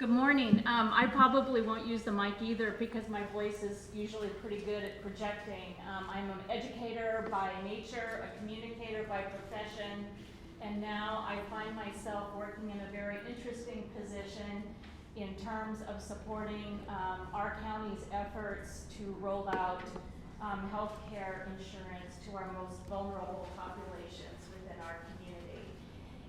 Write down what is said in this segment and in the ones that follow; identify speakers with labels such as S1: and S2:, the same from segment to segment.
S1: Good morning. I probably won't use the mic either because my voice is usually pretty good at projecting. I'm an educator by nature, a communicator by profession, and now I find myself working in a very interesting position in terms of supporting our county's efforts to roll out health care insurance to our most vulnerable populations within our community.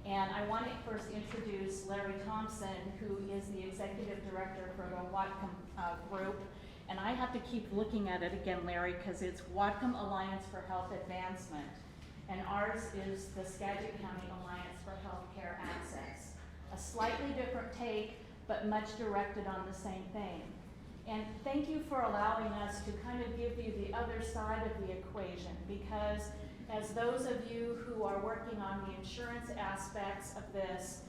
S1: And I want to first introduce Larry Thompson, who is the executive director for the Whatcom group. And I have to keep looking at it again, Larry, because it's Whatcom Alliance for Health Advancement. And ours is the Skagit County Alliance for Healthcare Access. A slightly different take, but much directed on the same thing. And thank you for allowing us to kind of give you the other side of the equation, because as those of you who are working on the insurance aspects of this,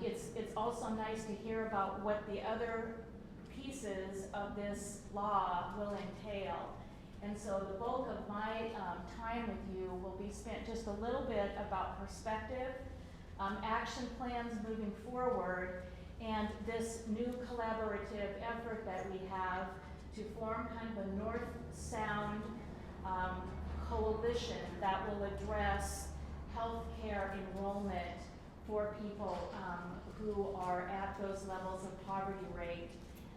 S1: it's also nice to hear about what the other pieces of this law will entail. And so the bulk of my time with you will be spent just a little bit about perspective, action plans moving forward, and this new collaborative effort that we have to form kind of a north-sound coalition that will address healthcare enrollment for people who are at those levels of poverty rate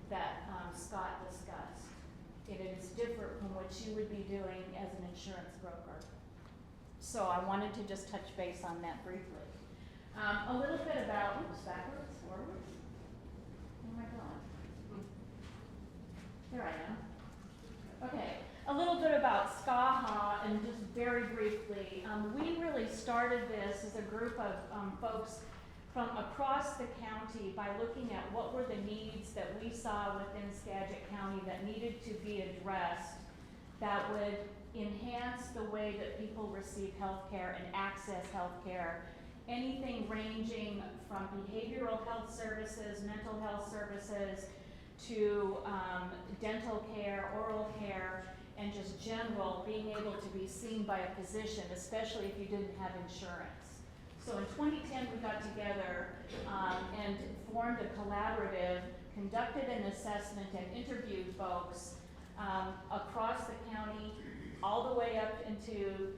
S1: that Scott discussed. It is different from what you would be doing as an insurance broker. So I wanted to just touch base on that briefly. A little bit about, oops, backwards, forwards. Where am I going? Here I am. Okay. A little bit about SCAHA, and just very briefly, we really started this as a group of folks from across the county by looking at what were the needs that we saw within Skagit County that needed to be addressed that would enhance the way that people receive health care and access health care. Anything ranging from behavioral health services, mental health services, to dental care, oral care, and just general being able to be seen by a physician, especially if you didn't have insurance. So in 2010 we got together and formed a collaborative, conducted an assessment and interviewed folks across the county, all the way up into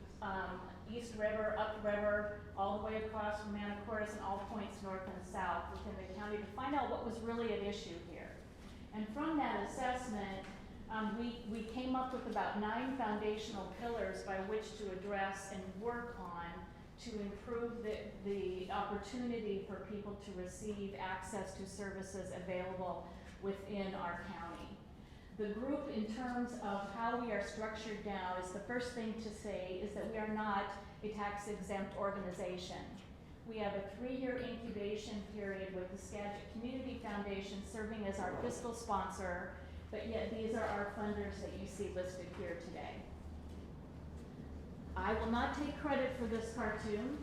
S1: East River, Up River, all the way across from Anacortes and all points north and south within the county to find out what was really at issue here. And from that assessment, we came up with about 9 foundational pillars by which to address and work on to improve the opportunity for people to receive access to services available within our county. The group, in terms of how we are structured now, is the first thing to say is that we are not a tax-exempt organization. We have a 3-year incubation period with the Skagit Community Foundation serving as our fiscal sponsor, but yet these are our funders that you see listed here today. I will not take credit for this cartoon,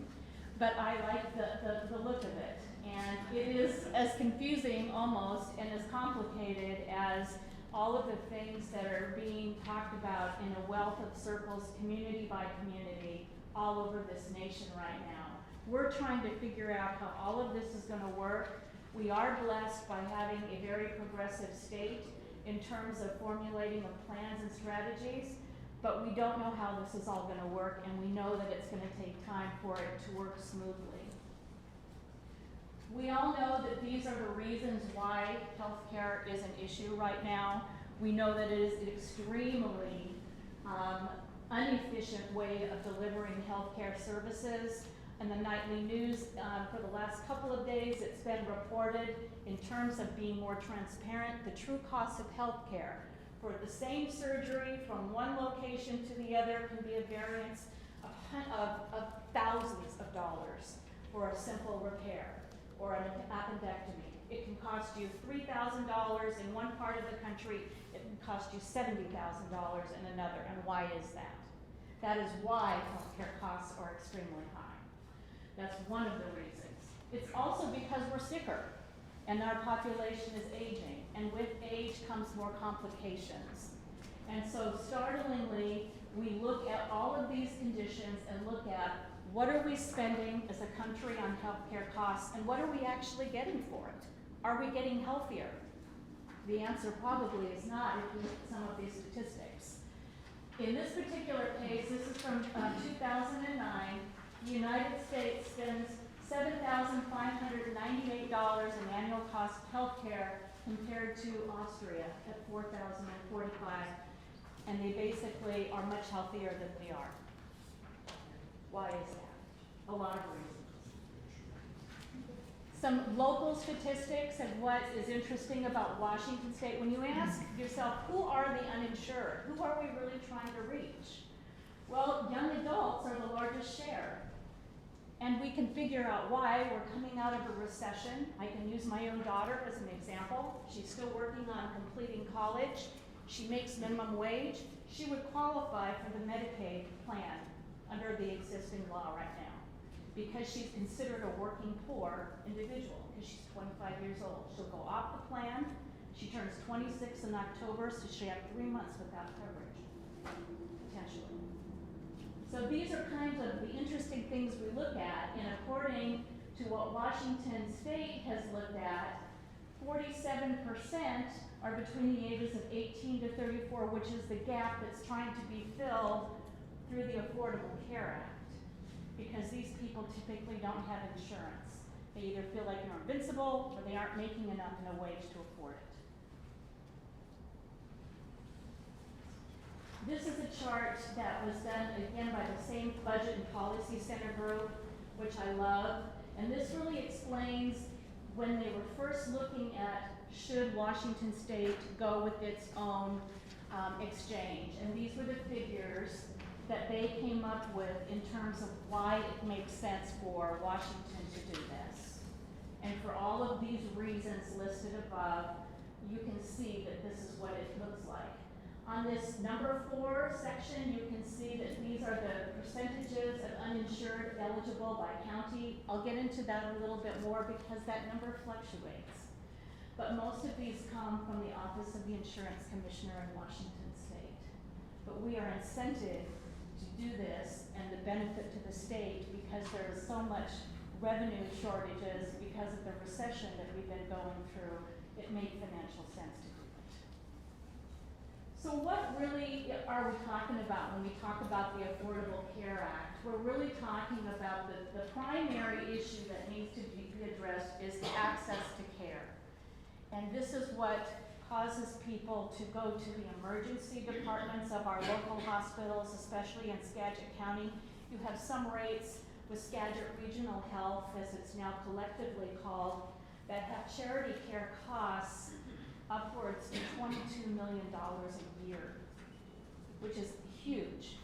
S1: but I like the look of it. And it is as confusing almost and as complicated as all of the things that are being talked about in a wealth of circles, community by community, all over this nation right now. We're trying to figure out how all of this is going to work. We are blessed by having a very progressive state in terms of formulating of plans and strategies, but we don't know how this is all going to work, and we know that it's going to take time for it to work smoothly. We all know that these are the reasons why healthcare is an issue right now. We know that it is an extremely inefficient way of delivering healthcare services. In the nightly news for the last couple of days, it's been reported in terms of being more transparent, the true cost of healthcare. For the same surgery from one location to the other can be a variance of thousands of dollars for a simple repair or an appendectomy. It can cost you $3,000 in one part of the country. It can cost you $70,000 in another. And why is that? That is why healthcare costs are extremely high. That's one of the reasons. It's also because we're sicker and our population is aging, and with age comes more complications. And so startlingly, we look at all of these conditions and look at what are we spending as a country on healthcare costs and what are we actually getting for it? Are we getting healthier? The answer probably is not if you look at some of these statistics. In this particular case, this is from 2009, the United States spends $7,598 in annual cost of health care compared to Austria at $4,045, and they basically are much healthier than we are. Why is that? A lot of reasons. Some local statistics of what is interesting about Washington State. When you ask yourself, who are the uninsured? Who are we really trying to reach? Well, young adults are the largest share. And we can figure out why. We're coming out of a recession. I can use my own daughter as an example. She's still working on completing college. She makes minimum wage. She would qualify for the Medicaid plan under the existing law right now, because she's considered a working poor individual, because she's 25 years old. She'll go off the plan. She turns 26 in October, so she'll have 3 months without coverage, potentially. So these are kinds of the interesting things we look at, and according to what Washington State has looked at, 47% are between the ages of 18 to 34, which is the gap that's trying to be filled through the Affordable Care Act, because these people typically don't have insurance. They either feel like they're invincible or they aren't making enough in a wage to afford it. This is a chart that was done again by the same Budget and Policy Center group, which I love. And this really explains when they were first looking at should Washington State go with its own exchange. And these were the figures that they came up with in terms of why it makes sense for Washington to do this. And for all of these reasons listed above, you can see that this is what it looks like. On this number 4 section, you can see that these are the percentages of uninsured eligible by county. I'll get into that a little bit more because that number fluctuates. But most of these come from the Office of the Insurance Commissioner in Washington State. But we are incented to do this and the benefit to the state because there is so much revenue shortages because of the recession that we've been going through. It made financial sense to do it. So what really are we talking about when we talk about the Affordable Care Act? We're really talking about the primary issue that needs to be addressed is the access to care. And this is what causes people to go to the emergency departments of our local hospitals, especially in Skagit County. You have some rates with Skagit Regional Health, as it's now collectively called, that have charity care costs upwards to $22 million a year, which is huge.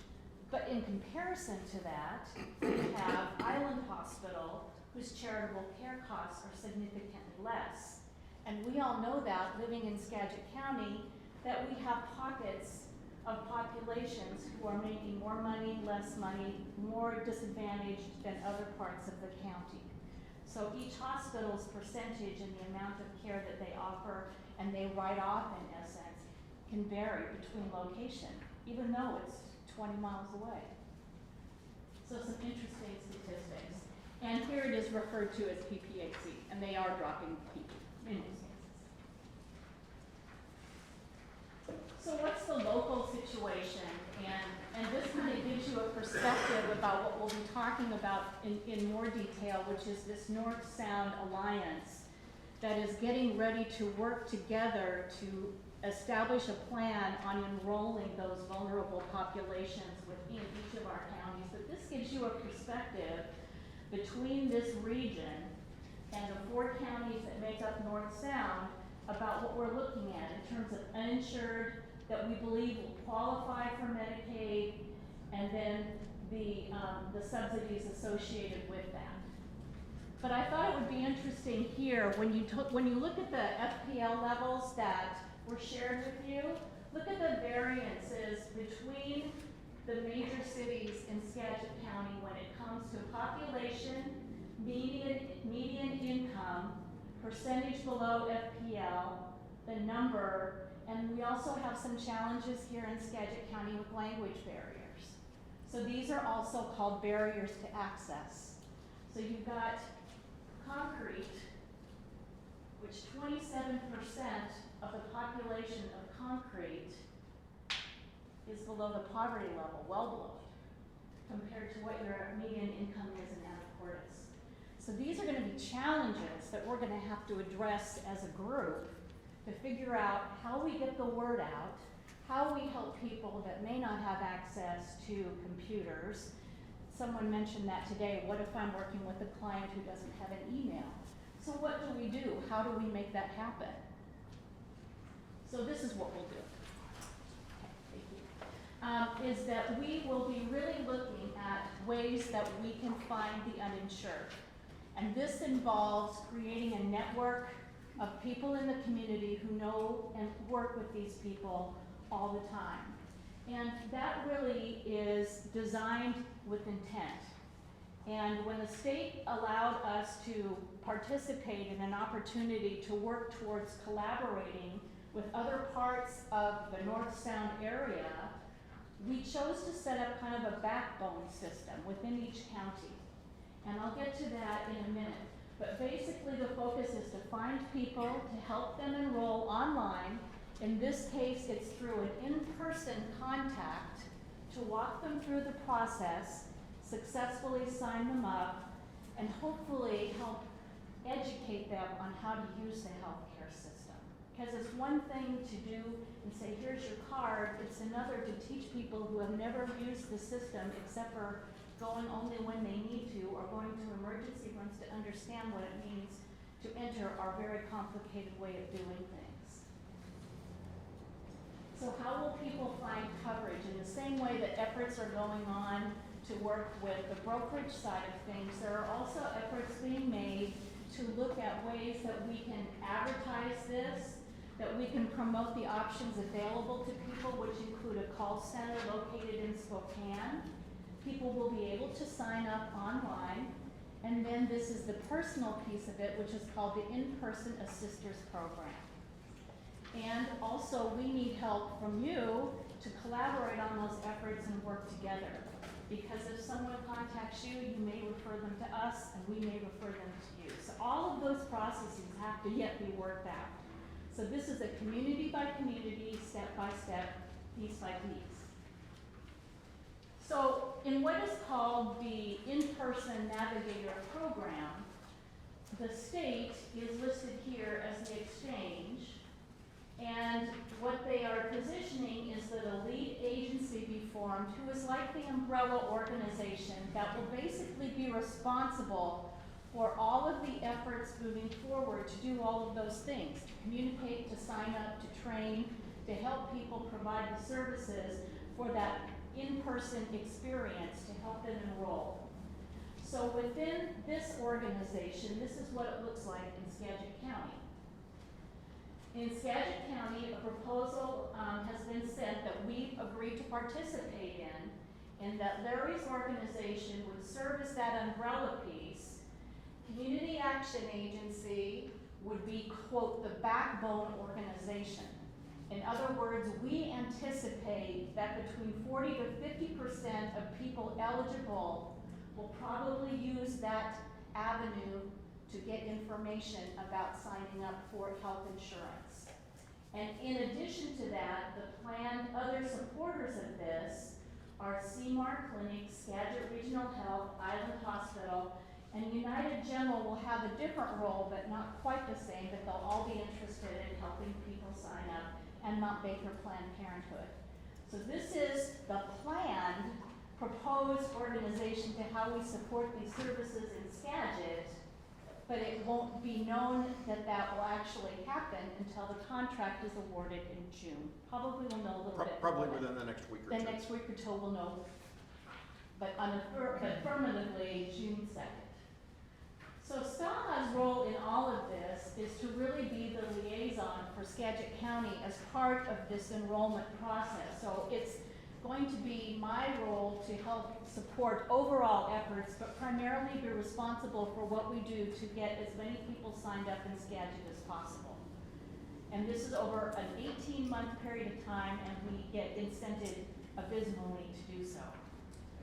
S1: But in comparison to that, we have Island Hospital, whose charitable care costs are significantly less. And we all know that, living in Skagit County, that we have pockets of populations who are making more money, less money, more disadvantaged than other parts of the county. So each hospital's percentage and the amount of care that they offer and they write off, in essence, can vary between location, even though it's 20 miles away. So some interesting statistics. And here it is referred to as PPAC, and they are dropping people in these cases. So what's the local situation? And this kind of gives you a perspective about what we'll be talking about in more detail, which is this North-Sound Alliance that is getting ready to work together to establish a plan on enrolling those vulnerable populations within each of our counties. But this gives you a perspective between this region and the 4 counties that make up North Sound about what we're looking at in terms of uninsured that we believe will qualify for Medicaid, and then the subsidies associated with that. But I thought it would be interesting here, when you look at the FPL levels that were shared with you, look at the variances between the major cities in Skagit County when it comes to population, median income, percentage below FPL, the number, and we also have some challenges here in Skagit County with language barriers. So these are also called barriers to access. So you've got concrete which 27% of the population of Concrete is below the poverty level, well below it, compared to what your median income is in Anacortes. So these are going to be challenges that we're going to have to address as a group to figure out how we get the word out, how we help people that may not have access to computers. Someone mentioned that today. What if I'm working with a client who doesn't have an email? So what do we do? How do we make that happen? So this is what we'll do. Okay, thank you. Is that we will be really looking at ways that we can find the uninsured. And this involves creating a network of people in the community who know and work with these people all the time. And that really is designed with intent. And when the state allowed us to participate in an opportunity to work towards collaborating with other parts of the North Sound area, we chose to set up kind of a backbone system within each county. And I'll get to that in a minute. But basically the focus is to find people to help them enroll online. In this case, it's through an in-person contact to walk them through the process, successfully sign them up, and hopefully help educate them on how to use the healthcare system. Because it's one thing to do and say, here's your card. It's another to teach people who have never used the system except for going only when they need to or going to emergency rooms to understand what it means to enter our very complicated way of doing things. So how will people find coverage? In the same way that efforts are going on to work with the brokerage side of things, there are also efforts being made to look at ways that we can advertise this, that we can promote the options available to people, which include a call center located in Spokane. People will be able to sign up online. And then this is the personal piece of it, which is called the In-Person Assisters Program. And also we need help from you to collaborate on those efforts and work together. Because if someone contacts you, you may refer them to us and we may refer them to you. So all of those processes have to yet be worked out. So this is a community by community, step by step, piece by piece. So in what is called the In-Person Navigator Program, the state is listed here as the exchange. And what they are positioning is that a lead agency be formed who is like the umbrella organization that will basically be responsible for all of the efforts moving forward to do all of those things, to communicate, to sign up, to train, to help people provide the services for that in-person experience to help them enroll. So within this organization, this is what it looks like in Skagit County. In Skagit County, a proposal has been sent that we've agreed to participate in, and that Larry's organization would serve as that umbrella piece. Community Action Agency would be, quote, the backbone organization. In other words, we anticipate that between 40 to 50% of people eligible will probably use that avenue to get information about signing up for health insurance. And in addition to that, the planned other supporters of this are Seymour Clinic, Skagit Regional Health, Island Hospital, and United General will have a different role, but not quite the same, but they'll all be interested in helping people sign up, and Mount Baker Planned Parenthood. So this is the planned, proposed organization to how we support these services in Skagit, but it won't be known that that will actually happen until the contract is awarded in June. Probably we'll know a little bit.
S2: Probably within the next week or two.
S1: The next week or two we'll know, but affirmatively June 2nd. So SCAHA's role in all of this is to really be the liaison for Skagit County as part of this enrollment process. So it's going to be my role to help support overall efforts, but primarily be responsible for what we do to get as many people signed up in Skagit as possible. And this is over an 18-month period of time, and we get incented abysmally to do so.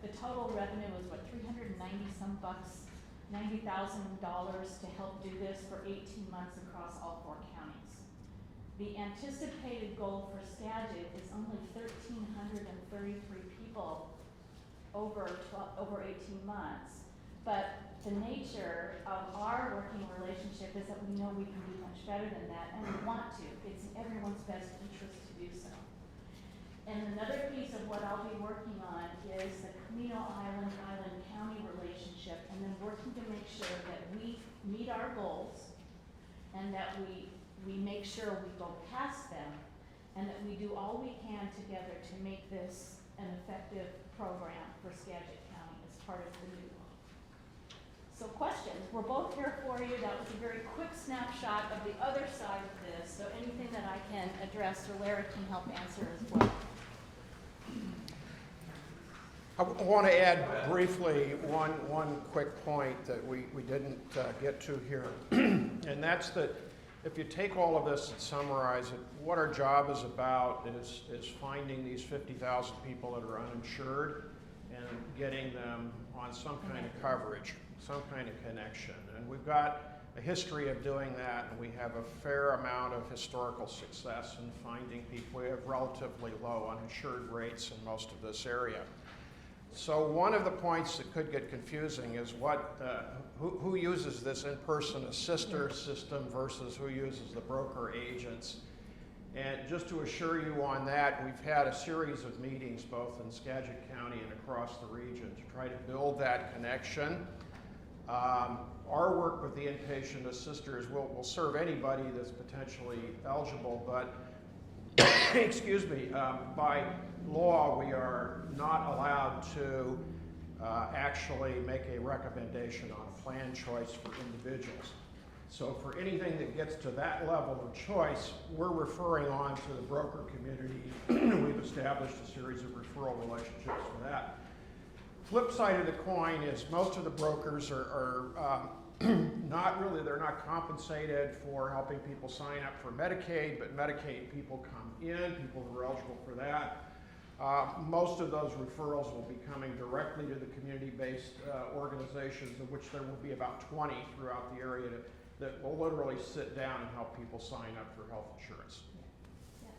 S1: The total revenue is what, $390 some bucks $90,000 to help do this for 18 months across all 4 counties. The anticipated goal for Skagit is only 1,333 people over 18 months, but the nature of our working relationship is that we know we can do much better than that, and we want to. It's in everyone's best interest to do so. And another piece of what I'll be working on is the Camino Island County relationship, and then working to make sure that we meet our goals and that we make sure we go past them, and that we do all we can together to make this an effective program for Skagit County as part of the new law. So questions, we're both here for you. That was a very quick snapshot of the other side of this, so anything that I can address or Larry can help answer as well.
S2: I want to add briefly one quick point that we didn't get to here, and that's that if you take all of this and summarize it, what our job is about is finding these 50,000 people that are uninsured and getting them on some kind of coverage, some kind of connection. And we've got a history of doing that, and we have a fair amount of historical success in finding people. We have relatively low uninsured rates in most of this area. So one of the points that could get confusing is who uses this in-person assister system versus who uses the broker agents. And just to assure you on that, we've had a series of meetings both in Skagit County and across the region to try to build that connection. Our work with the inpatient assisters will serve anybody that's potentially eligible, but excuse me, by law we are not allowed to actually make a recommendation on a plan choice for individuals. So for anything that gets to that level of choice, we're referring on to the broker community. We've established a series of referral relationships for that. Flip side of the coin is most of the brokers are they're not compensated for helping people sign up for Medicaid, but Medicaid people come in, people who are eligible for that. Most of those referrals will be coming directly to the community-based organizations, of which there will be about 20 throughout the area that will literally sit down and help people sign up for health insurance.
S1: Yeah.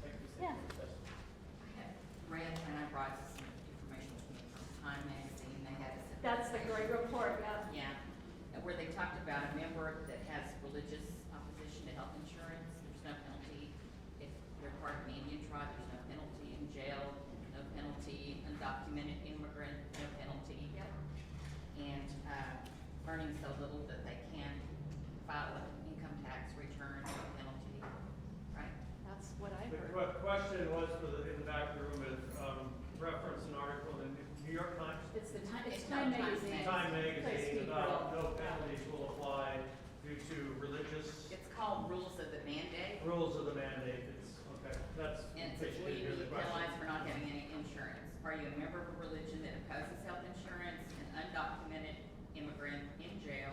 S3: Thank you.
S1: Yeah.
S3: I have read and I brought some information with me from Time Magazine. They had a
S1: That's the great report, yeah.
S3: Yeah, where they talked about a member that has religious opposition to health insurance. There's no penalty if they're part of an Indian tribe. There's no penalty in jail. No penalty. Undocumented immigrant. No penalty.
S1: Yep.
S3: And earning so little that they can't file an income tax return. No penalty. Right.
S1: That's what I
S4: The
S1: heard.
S4: question was in the back room is reference an article in the New York Times.
S1: It's
S3: It's
S1: Time
S3: Time
S1: Magazine.
S4: Time
S1: Place
S4: Magazine
S1: People.
S4: about no penalties will apply due to religious
S3: It's called Rules of the Mandate.
S4: rules of the mandate. It's okay. That's
S3: And it says, will you
S4: hear the
S3: be
S4: question.
S3: penalized for not having any insurance? Are you a member of a religion that opposes health insurance, an undocumented immigrant in jail,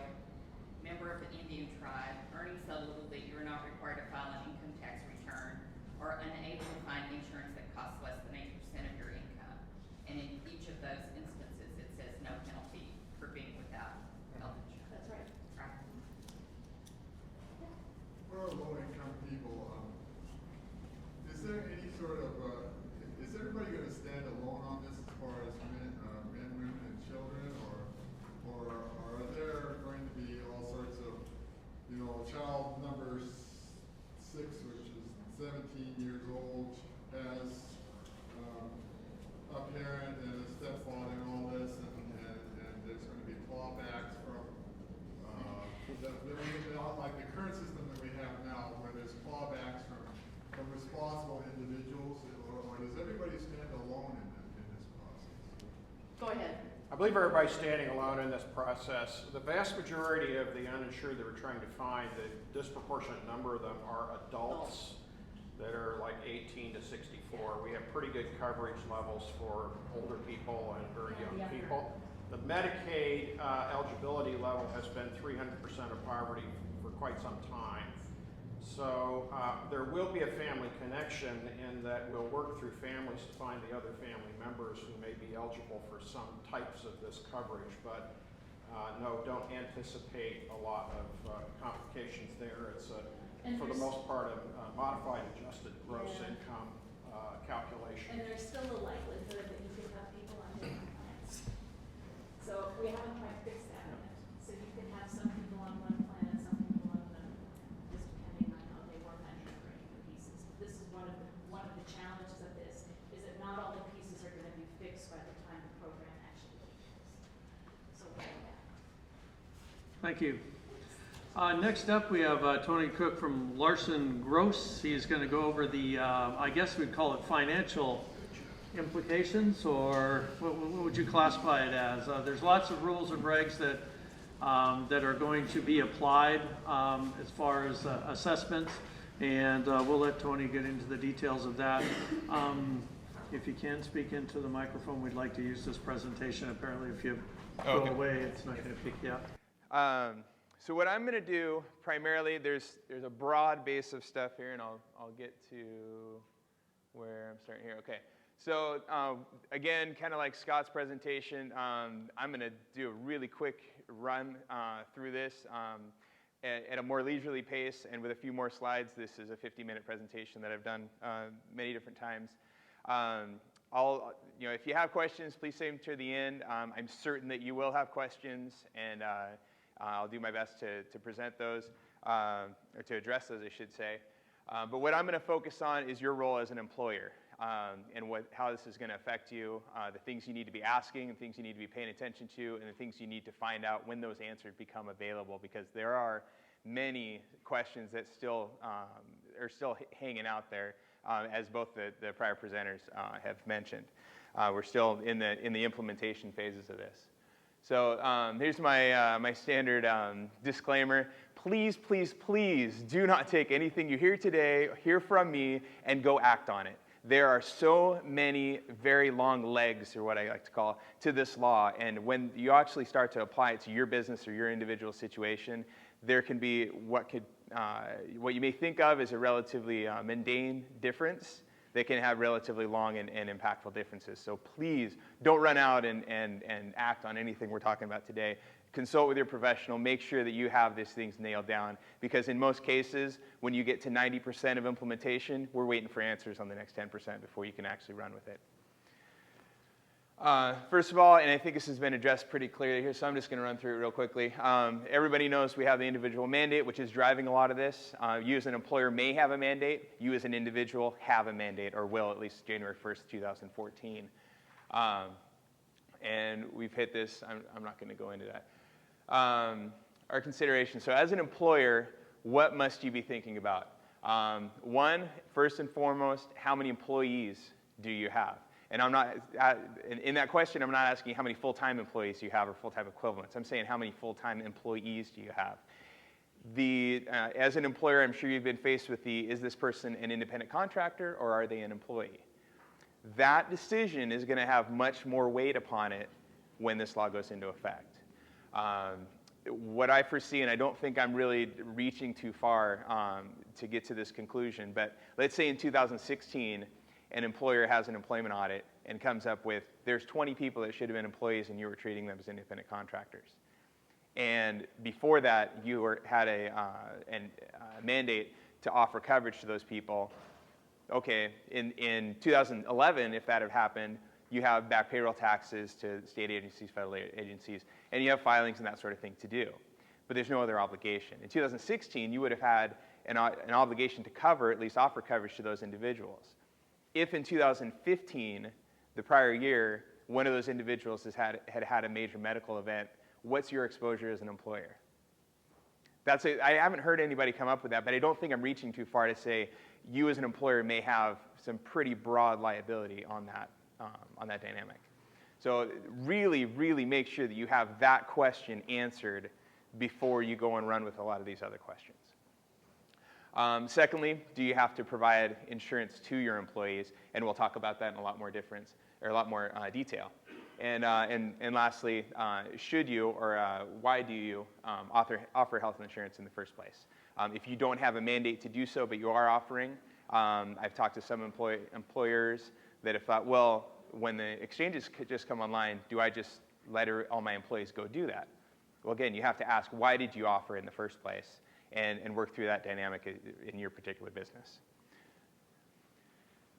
S3: member of an Indian tribe, earning so little that you are not required to file an income tax return, or unable to find insurance that costs less than 8% of your income? And in each of those instances, it says no penalty for being without health insurance.
S1: That's right.
S3: Right.
S5: For low-income people, is there any sort of, is everybody going to stand alone on this as far as men, women, and children, or are there going to be all sorts of, child number 6, which is 17 years old, has a parent and a stepfather and all this, and there's going to be clawbacks from like the current system that we have now, where there's clawbacks from responsible individuals, or does everybody stand alone in this process?
S1: Go ahead.
S2: I believe everybody's standing alone in this process. The vast majority of the uninsured that we're trying to find, the disproportionate number of them are adults that are like 18 to 64. We have pretty good coverage levels for older people and very young people. The Medicaid eligibility level has been 300% of poverty for quite some time. So there will be a family connection in that we'll work through families to find the other family members who may be eligible for some types of this coverage. But no, don't anticipate a lot of complications there. It's
S1: And
S2: for the
S1: there's-
S2: most part a modified adjusted gross
S1: Yeah.
S2: income calculation.
S1: And there's still a likelihood that you could have people on different plans. So we haven't quite fixed that yet. So you could have some people on one plan and some people on another plan, just depending on how they work on integrating the pieces. But this is one of the challenges of this, is that not all the pieces are gonna be fixed by the time the program actually begins. So we'll do that.
S6: Thank you. Next up, we have Tony Cook from Larson Gross. He's going to go over the, I guess we'd call it financial implications, or what would you classify it as? There's lots of rules and regs that are going to be applied as far as assessments, and we'll let Tony get into the details of that. If you can speak into the microphone, we'd like to use this presentation. Apparently, if you go away, it's not going to pick you up.
S7: So what I'm going to do primarily, there's a broad base of stuff here, and I'll get to where I'm starting here. Okay. So again, kind of like Scott's presentation, I'm going to do a really quick run through this at a more leisurely pace and with a few more slides. This is a 50-minute presentation that I've done many different times. If you have questions, please save them to the end. I'm certain that you will have questions, and I'll do my best to present those, or to address those, I should say. But what I'm going to focus on is your role as an employer, and how this is going to affect you, the things you need to be asking, and things you need to be paying attention to, and the things you need to find out when those answers become available, because there are many questions that still are still hanging out there, as both the prior presenters have mentioned. We're still in the implementation phases of this. So here's my standard disclaimer. Please, please, please do not take anything you hear today, hear from me, and go act on it. There are so many very long legs, or what I like to call, to this law. And when you actually start to apply it to your business or your individual situation, there can be what you may think of as a relatively mundane difference that can have relatively long and impactful differences. So please don't run out and act on anything we're talking about today. Consult with your professional. Make sure that you have these things nailed down, because in most cases, when you get to 90% of implementation, we're waiting for answers on the next 10% before you can actually run with it. First of all, and I think this has been addressed pretty clearly here, so I'm just going to run through it real quickly. Everybody knows we have the individual mandate, which is driving a lot of this. You as an employer may have a mandate. You as an individual have a mandate, or will, at least January 1st, 2014. And we've hit this. I'm not going to go into that. Our consideration. So as an employer, what must you be thinking about? One, first and foremost, how many employees do you have? And I'm not, in that question, I'm not asking how many full-time employees you have or full-time equivalents. I'm saying how many full-time employees do you have? As an employer, I'm sure you've been faced with is this person an independent contractor or are they an employee? That decision is going to have much more weight upon it when this law goes into effect. What I foresee, and I don't think I'm really reaching too far to get to this conclusion, but let's say in 2016, an employer has an employment audit and comes up with, there's 20 people that should have been employees and you were treating them as independent contractors. And before that, you had a mandate to offer coverage to those people. Okay, in 2011, if that had happened, you have back payroll taxes to state agencies, federal agencies, and you have filings and that sort of thing to do. But there's no other obligation. In 2016, you would have had an obligation to cover, at least offer coverage to those individuals. If in 2015, the prior year, one of those individuals had a major medical event, what's your exposure as an employer? I haven't heard anybody come up with that, but I don't think I'm reaching too far to say you as an employer may have some pretty broad liability on that dynamic. So really, really make sure that you have that question answered before you go and run with a lot of these other questions. Secondly, do you have to provide insurance to your employees? And we'll talk about that in a lot more detail. And lastly, should you or why do you offer health insurance in the first place? If you don't have a mandate to do so, but you are offering, I've talked to some employers that have thought, well, when the exchanges just come online, do I just let all my employees go do that? Well, again, you have to ask, why did you offer in the first place, and work through that dynamic in your particular business.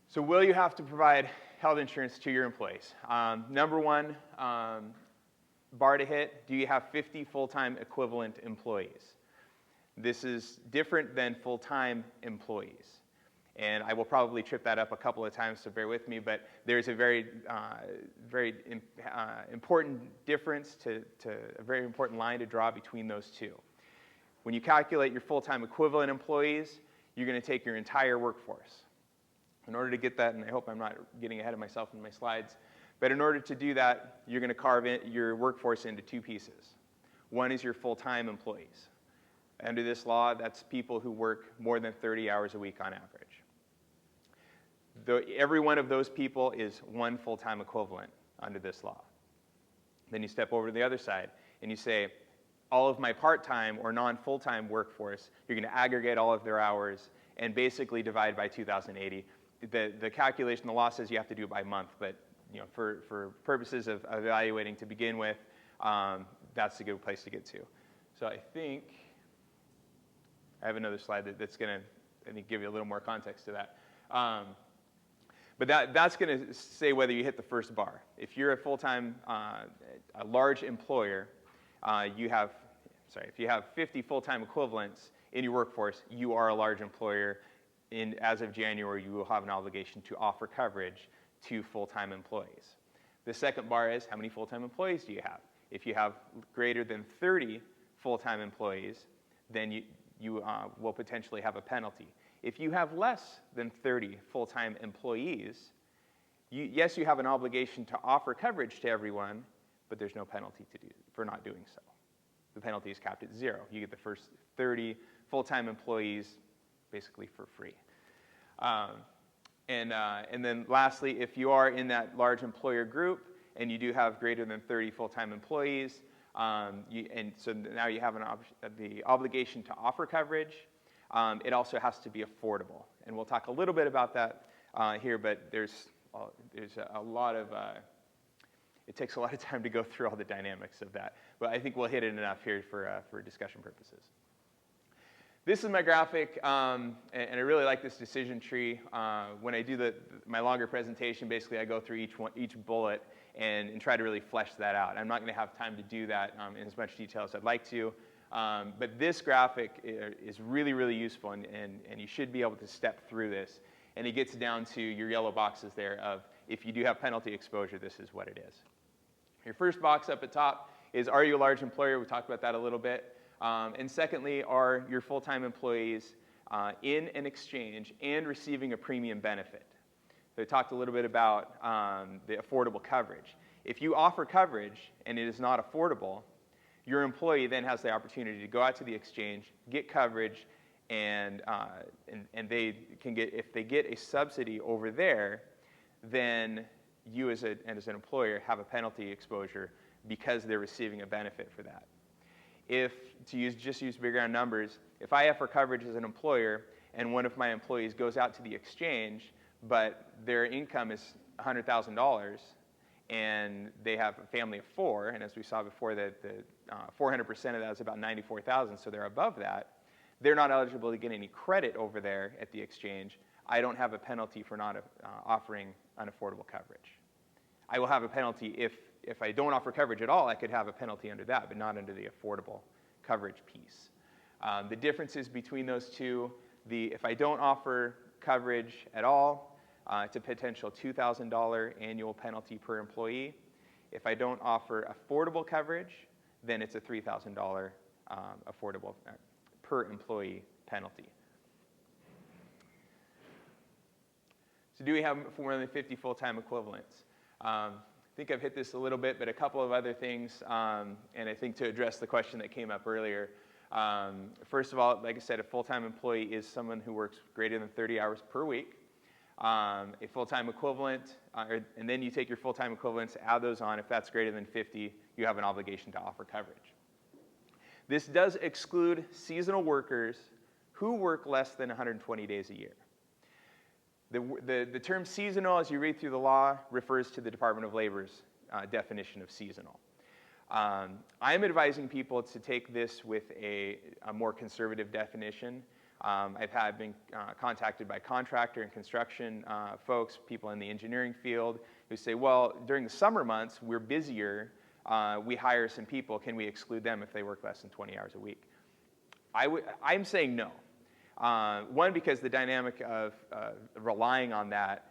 S7: So will you have to provide health insurance to your employees? Number one, bar to hit, do you have 50 full-time equivalent employees? This is different than full-time employees. And I will probably trip that up a couple of times, so bear with me, but there's a very important difference, a very important line to draw between those two. When you calculate your full-time equivalent employees, you're going to take your entire workforce. In order to get that, and I hope I'm not getting ahead of myself in my slides, but in order to do that, you're going to carve your workforce into two pieces. One is your full-time employees. Under this law, that's people who work more than 30 hours a week on average. Every one of those people is one full-time equivalent under this law. Then you step over to the other side and you say, all of my part-time or non-full-time workforce, you're going to aggregate all of their hours and basically divide by 2,080. The calculation, the law says you have to do it by month, but for purposes of evaluating to begin with, that's a good place to get to. So I think I have another slide that's going to, I think, give you a little more context to that. But that's going to say whether you hit the first bar. If you're a full-time, a large employer, if you have 50 full-time equivalents in your workforce, you are a large employer. As of January, you will have an obligation to offer coverage to full-time employees. The second bar is, how many full-time employees do you have? If you have greater than 30 full-time employees, then you will potentially have a penalty. If you have less than 30 full-time employees, yes, you have an obligation to offer coverage to everyone, but there's no penalty for not doing so. The penalty is capped at 0. You get the first 30 full-time employees basically for free. And then lastly, if you are in that large employer group and you do have greater than 30 full-time employees, and so now you have the obligation to offer coverage. It also has to be affordable, and we'll talk a little bit about that here. But there's a lot of it takes a lot of time to go through all the dynamics of that. But I think we'll hit it enough here for discussion purposes. This is my graphic, and I really like this decision tree. When I do my longer presentation, basically I go through each bullet and try to really flesh that out. I'm not going to have time to do that in as much detail as I'd like to, but this graphic is really, really useful, and you should be able to step through this. And it gets down to your yellow boxes there of, if you do have penalty exposure, this is what it is. Your first box up at top is, are you a large employer? We talked about that a little bit. And secondly, are your full-time employees in an exchange and receiving a premium benefit? So I talked a little bit about the affordable coverage. If you offer coverage and it is not affordable, your employee then has the opportunity to go out to the exchange, get coverage, and they can get, if they get a subsidy over there, then you as an employer have a penalty exposure because they're receiving a benefit for that. If, just use big round numbers, if I offer coverage as an employer and one of my employees goes out to the exchange, but their income is $100,000 and they have a family of 4, and as we saw before, the 400% of that is about $94,000, so they're above that, they're not eligible to get any credit over there at the exchange. I don't have a penalty for not offering unaffordable coverage. I will have a penalty if I don't offer coverage at all. I could have a penalty under that, but not under the affordable coverage piece. The differences between those two, if I don't offer coverage at all, it's a potential $2,000 annual penalty per employee. If I don't offer affordable coverage, then it's a $3,000 affordable per employee penalty. So do we have more than 50 full-time equivalents? I think I've hit this a little bit, but a couple of other things, and I think to address the question that came up earlier. First of all, like I said, a full-time employee is someone who works greater than 30 hours per week. A full-time equivalent, and then you take your full-time equivalents, add those on. If that's greater than 50, you have an obligation to offer coverage. This does exclude seasonal workers who work less than 120 days a year. The term seasonal, as you read through the law, refers to the Department of Labor's definition of seasonal. I'm advising people to take this with a more conservative definition. I've been contacted by contractor and construction folks, people in the engineering field, who say, well, during the summer months, we're busier, we hire some people, can we exclude them if they work less than 20 hours a week? I'm saying no. One, because the dynamic of relying on that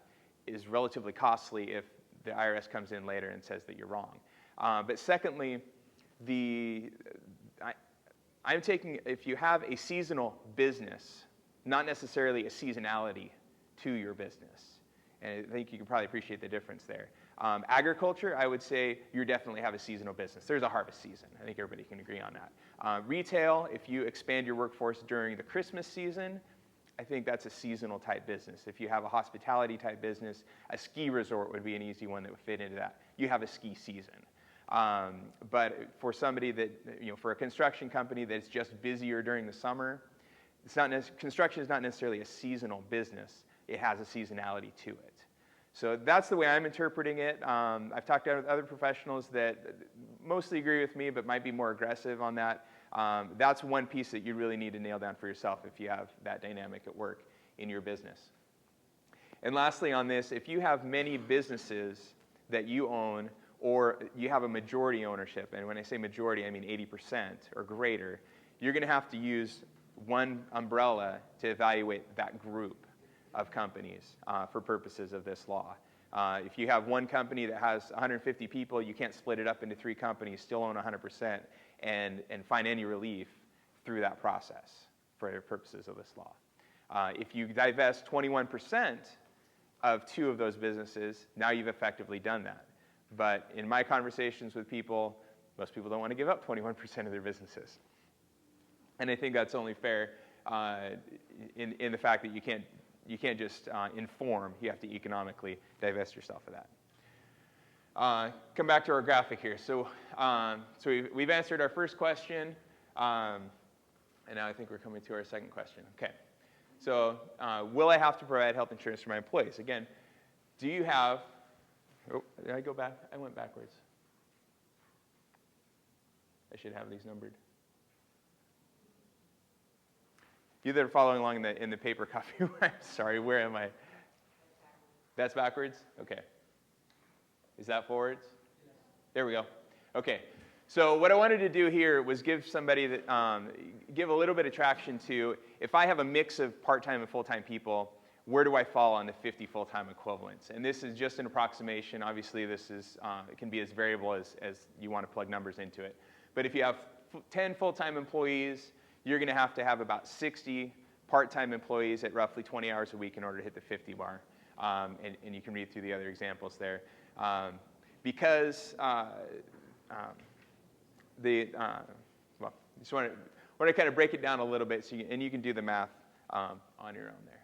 S7: is relatively costly if the IRS comes in later and says that you're wrong. But secondly, I'm taking, if you have a seasonal business, not necessarily a seasonality to your business. And I think you can probably appreciate the difference there. Agriculture, I would say you definitely have a seasonal business. There's a harvest season. I think everybody can agree on that. Retail, if you expand your workforce during the Christmas season, I think that's a seasonal type business. If you have a hospitality type business, a ski resort would be an easy one that would fit into that. You have a ski season. But for somebody that, for a construction company that's just busier during the summer, construction is not necessarily a seasonal business. It has a seasonality to it. So that's the way I'm interpreting it. I've talked to other professionals that mostly agree with me, but might be more aggressive on that. That's one piece that you really need to nail down for yourself if you have that dynamic at work in your business. And lastly on this, if you have many businesses that you own, or you have a majority ownership, and when I say majority, I mean 80% or greater, you're going to have to use one umbrella to evaluate that group of companies for purposes of this law. If you have one company that has 150 people, you can't split it up into 3 companies, still own 100%, and find any relief through that process for purposes of this law. If you divest 21% of 2 of those businesses, now you've effectively done that. But in my conversations with people, most people don't want to give up 21% of their businesses. And I think that's only fair in the fact that you can't just inform, you have to economically divest yourself of that. Come back to our graphic here. So we've answered our first question, and now I think we're coming to our second question. Okay. So will I have to provide health insurance for my employees? Again, do you have, oh, did I go back? I went backwards. I should have these numbered. You that are following along in the paper copy, I'm sorry, where am I? That's backwards? Okay. Is that forwards? Yes. There we go. Okay. So what I wanted to do here was give somebody that, give a little bit of traction to, if I have a mix of part-time and full-time people, where do I fall on the 50 full-time equivalents? And this is just an approximation. Obviously, this is, it can be as variable as you want to plug numbers into it. But if you have 10 full-time employees, you're going to have about 60 part-time employees at roughly 20 hours a week in order to hit the 50 bar. And you can read through the other examples there. Because well, just want to kind of break it down a little bit, so you can do the math on your own there.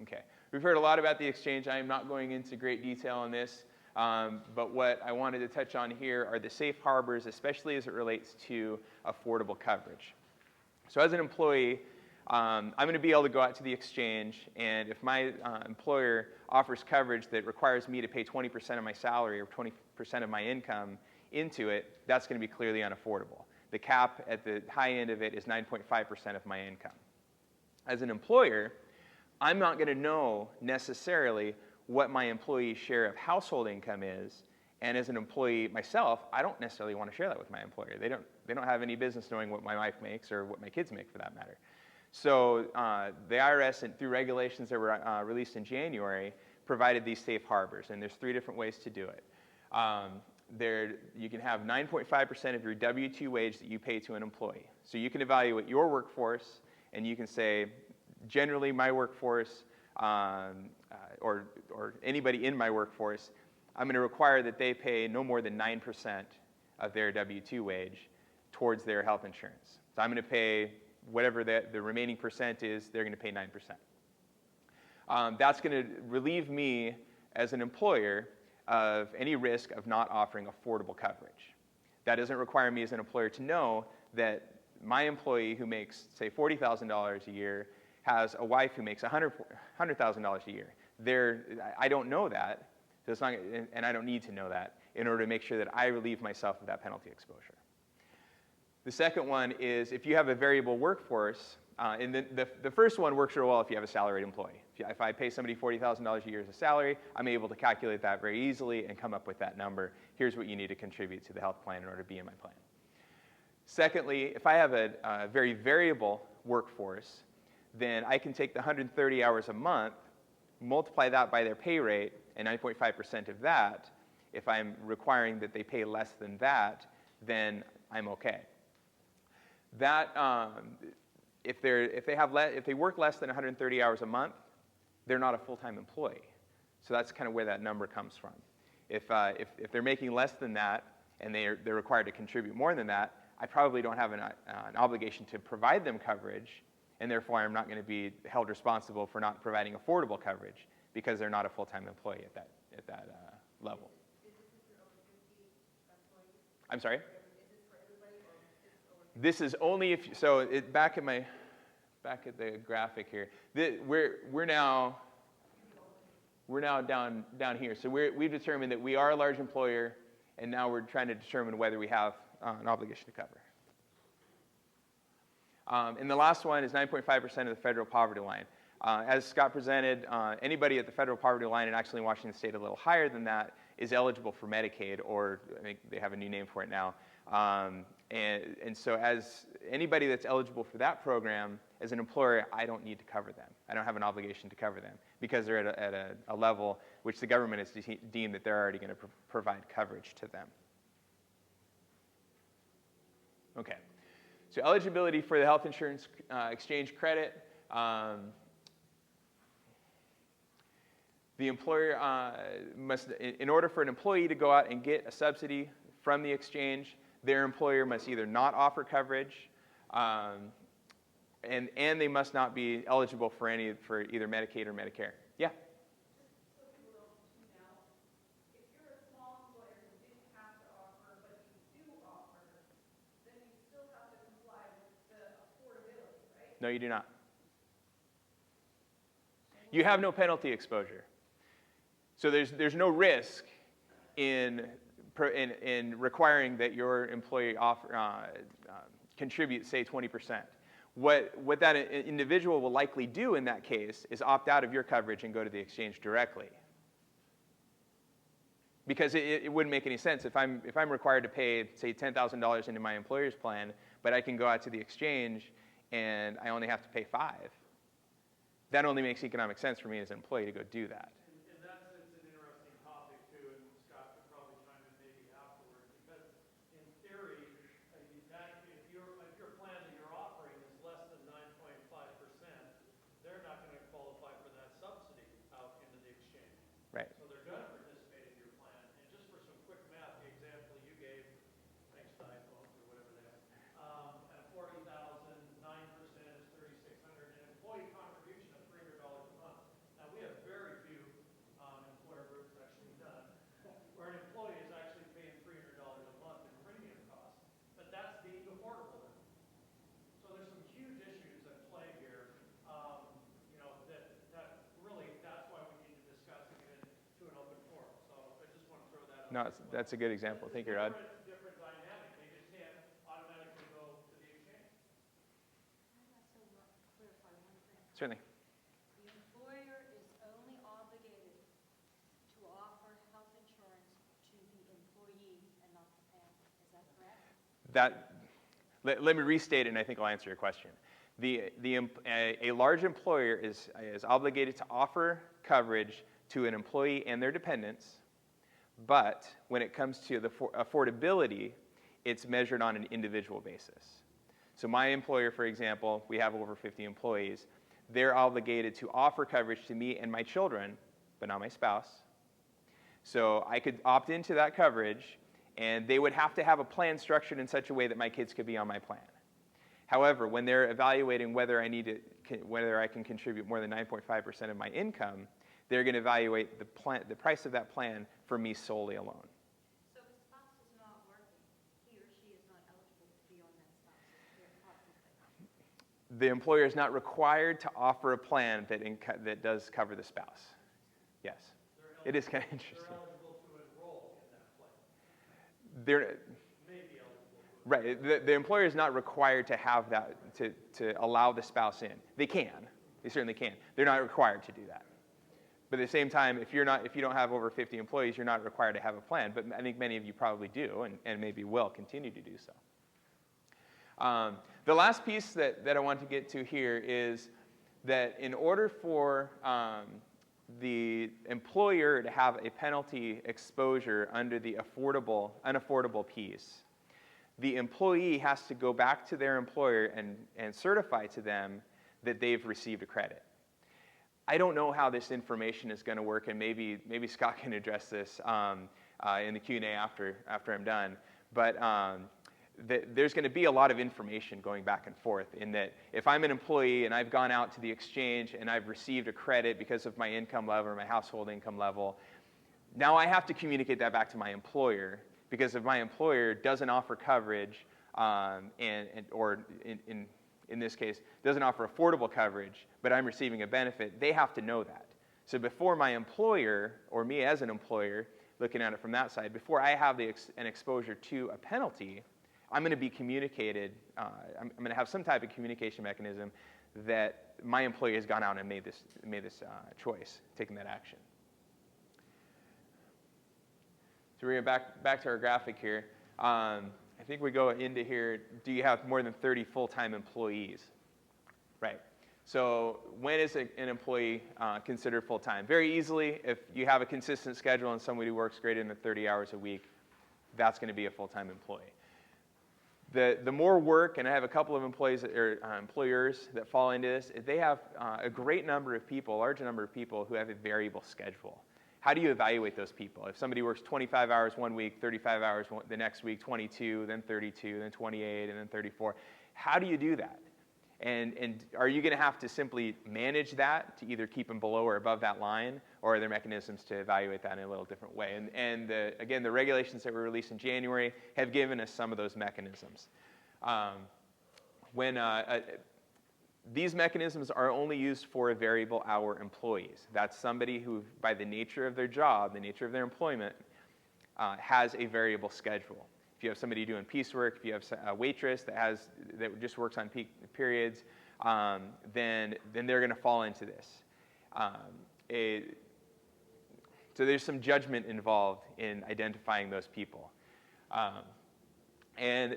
S7: Okay, we've heard a lot about the exchange. I am not going into great detail on this. But what I wanted to touch on here are the safe harbors, especially as it relates to affordable coverage. So as an employee, I'm going to be able to go out to the exchange, and if my employer offers coverage that requires me to pay 20% of my salary or 20% of my income into it, that's going to be clearly unaffordable. The cap at the high end of it is 9.5% of my income. As an employer, I'm not going to know necessarily what my employee's share of household income is, and as an employee myself, I don't necessarily want to share that with my employer. They don't have any business knowing what my wife makes or what my kids make, for that matter. So the IRS, and through regulations that were released in January, provided these safe harbors, and there's 3 different ways to do it. You can have 9.5% of your W-2 wage that you pay to an employee. So you can evaluate your workforce, and you can say, generally my workforce, or anybody in my workforce, I'm going to require that they pay no more than 9% of their W-2 wage towards their health insurance. So I'm going to pay whatever the remaining percent is, they're going to pay 9%. That's going to relieve me as an employer of any risk of not offering affordable coverage. That doesn't require me as an employer to know that my employee who makes, say, $40,000 a year has a wife who makes $100,000 a year. I don't know that, So it's not, and I don't need to know that in order to make sure that I relieve myself of that penalty exposure. The second one is if you have a variable workforce, and the first one works real well if you have a salaried employee. If I pay somebody $40,000 a year as a salary, I'm able to calculate that very easily and come up with that number. Here's what you need to contribute to the health plan in order to be in my plan. Secondly, if I have a very variable workforce, then I can take the 130 hours a month, multiply that by their pay rate, and 9.5% of that, if I'm requiring that they pay less than that, then I'm okay. That, if they work less than 130 hours a month, they're not a full-time employee. So that's kind of where that number comes from. If they're making less than that and they're required to contribute more than that, I probably don't have an obligation to provide them coverage, and therefore I'm not going to be held responsible for not providing affordable coverage because they're not a full-time employee at that level.
S8: Is this for over 50 employees?
S7: I'm sorry?
S8: Is this for everybody or it's over?
S7: This is only if, so back at the graphic here, we're now down here. So we've determined that we are a large employer, and now we're trying to determine whether we have an obligation to cover. And the last one is 9.5% of the federal poverty line. As Scott presented, anybody at the federal poverty line, and actually in Washington State a little higher than that, is eligible for Medicaid, or I think they have a new name for it now. And so as anybody that's eligible for that program, as an employer, I don't need to cover them. I don't have an obligation to cover them because they're at a level which the government has deemed that they're already going to provide coverage to them. Okay. So eligibility for the health insurance exchange credit. The employer must, in order for an employee to go out and get a subsidy from the exchange, their employer must either not offer coverage, and they must not be eligible for either Medicaid or Medicare. Yeah.
S8: So people don't know, if you're a small employer who didn't have to offer, but you do offer, then you still have to comply with the affordability, right?
S7: No, you do not. You have no penalty exposure. So there's no risk in requiring that your employee contribute, say, 20%. What that individual will likely do in that case is opt out of your coverage and go to the exchange directly. Because it wouldn't make any sense if I'm required to pay, say, $10,000 into my employer's plan, but I can go out to the exchange and I only have to pay $5,000. That only makes economic sense for me as an employee to go do that.
S6: In that sense, an interesting topic too, and Scott could probably chime in maybe afterward, because in theory, if your plan that you're offering is less than 9.5%, they're not going to qualify for that subsidy out into the exchange.
S7: Right.
S6: So they're going to participate in your plan. And just for some quick math, the example you gave, thanks to iPhones or whatever they are, at 40,000, 9% is 3,600, an employee contribution of $300 a month. Now we have very few employer groups actually done where an employee is actually paying $300 a month in premium costs, but that's deemed affordable then. So there's some huge issues at play here, that really, that's why we need to discuss and get into an open forum. So I just want to throw that out.
S7: No, that's a good example. Thank you, Rod.
S6: Different dynamic. They just can't automatically go to the exchange.
S8: I'd also want to clarify one thing.
S7: Certainly.
S8: The employer is only obligated to offer health insurance to the employee and not the family. Is that correct?
S7: Let me restate it, and I think I'll answer your question. A large employer is obligated to offer coverage to an employee and their dependents, but when it comes to the affordability, it's measured on an individual basis. So my employer, for example, we have over 50 employees. They're obligated to offer coverage to me and my children, but not my spouse. So I could opt into that coverage, and they would have to have a plan structured in such a way that my kids could be on my plan. However, when they're evaluating whether I can contribute more than 9.5% of my income, they're going to evaluate the price of that plan for me solely alone.
S8: So if a spouse is not working, he or she is not eligible to be on that spouse.
S7: The employer is not required to offer a plan that does cover the spouse. Yes.
S6: They're
S7: It is kind of
S6: They're
S7: interesting.
S6: eligible to enroll in that plan.
S7: They're,
S6: May be eligible to.
S7: right, the employer is not required to have that, to allow the spouse in. They can, they certainly can. They're not required to do that. But at the same time, if you don't have over 50 employees, you're not required to have a plan. But I think many of you probably do, and maybe will continue to do so. The last piece that I want to get to here is that in order for the employer to have a penalty exposure under the unaffordable piece, the employee has to go back to their employer and certify to them that they've received a credit. I don't know how this information is going to work, and maybe Scott can address this in the Q&A after I'm done. But there's going to be a lot of information going back and forth in that if I'm an employee and I've gone out to the exchange and I've received a credit because of my income level or my household income level, now I have to communicate that back to my employer, because if my employer doesn't offer coverage or in this case, doesn't offer affordable coverage, but I'm receiving a benefit, they have to know that. So before my employer, or me as an employer, looking at it from that side, before I have an exposure to a penalty, I'm going to be communicated, I'm going to have some type of communication mechanism that my employee has gone out and made this choice, taken that action. So we're going back to our graphic here. I think we go into here, do you have more than 30 full-time employees? Right. So when is an employee considered full-time? Very easily, if you have a consistent schedule and somebody works greater than 30 hours a week, that's going to be a full-time employee. The more work, and I have a couple of employers that fall into this, they have a great number of people, a large number of people who have a variable schedule. How do you evaluate those people? If somebody works 25 hours one week, 35 hours the next week, 22, then 32, then 28, and then 34, how do you do that? And are you going to have to simply manage that to either keep them below or above that line, or are there mechanisms to evaluate that in a little different way? And again, the regulations that were released in January have given us some of those mechanisms. These mechanisms are only used for variable hour employees. That's somebody who, by the nature of their job, the nature of their employment, has a variable schedule. If you have somebody doing piecework, if you have a waitress that just works on peak periods, then they're going to fall into this. So there's some judgment involved in identifying those people. And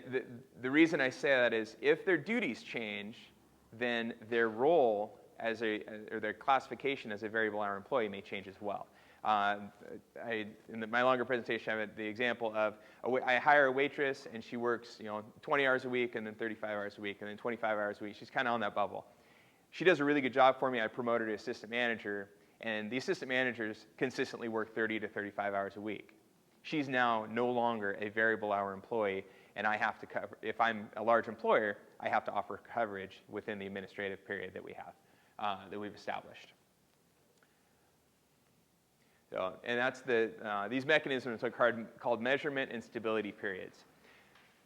S7: the reason I say that is if their duties change, then their role or their classification as a variable hour employee may change as well. In my longer presentation, I have the example of I hire a waitress and she works 20 hours a week and then 35 hours a week and then 25 hours a week. She's kind of on that bubble. She does a really good job for me. I promote her to assistant manager, and the assistant managers consistently work 30 to 35 hours a week. She's now no longer a variable hour employee, and I have to cover. If I'm a large employer, I have to offer coverage within the administrative period that we have, that we've established. So, and that's these mechanisms are called measurement and stability periods.